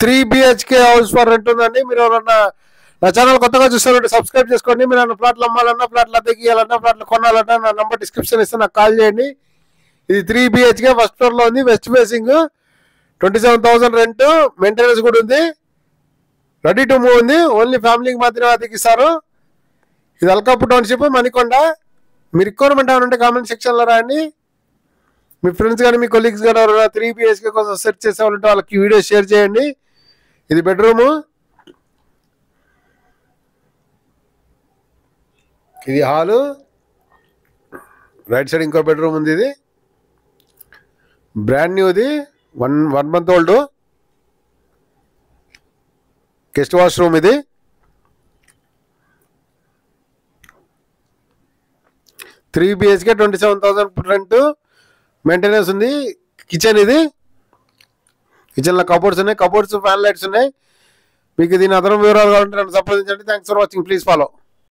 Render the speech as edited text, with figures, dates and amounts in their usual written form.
3 BHK house for rent ఉందండి. మీరు ఎవరన్నా నా ఛానల్ కొత్తగా చూస్తారంటే సబ్స్క్రైబ్ చేసుకోండి. మీరు నన్ను ప్లాట్లు అమ్మాలన్నా, ప్లాట్లు అద్దెకి ఇవ్వాలన్నా, ప్లాట్లు కొనాలన్నా నా నంబర్ డిస్క్రిప్షన్ ఇస్తే నాకు కాల్ చేయండి. ఇది 3 BHK ఫస్ట్ ఫ్లోర్లో ఉంది, వెస్ట్ ఫేసింగ్, 27,000 రెంట్, మెయింటెనెన్స్ కూడా ఉంది, రెడీ టు మూవ్ ఉంది. ఓన్లీ ఫ్యామిలీకి మాత్రమే అద్దెకిస్తారు. ఇది అల్కాపూర్ టౌన్షిప్, మణికొండ. మీరు రిక్వైర్మెంట్ ఏమైనా ఉంటే కామెంట్ సెక్షన్లో రాయండి. మీ ఫ్రెండ్స్ కానీ మీ కొలీగ్స్ కానీ ఎవరైనా 3 BHK కోసం సెర్చ్ చేసే వాళ్ళంటే వాళ్ళకి వీడియో షేర్ చేయండి. ఇది బెడ్రూము, ఇది హాలు, రైట్ సైడ్ ఇంకో బెడ్రూమ్ ఉంది. ఇది బ్రాండ్ న్యూది, 1 month ఓల్డ్, గెస్ట్ వాష్రూమ్. ఇది 3 BHK 27,000 రెంట్, మెయింటెనెన్స్ ఉంది. కిచెన్, ఇది కిచెన్లో కబోర్డ్స్ ఉన్నాయి, కబోర్డ్స్ ఫ్యాన్ లైట్స్ ఉన్నాయి. మీకు దీని అదనం వివరాలు కావాలంటే నన్ను సంప్రదించండి. Thanks for watching. Please follow.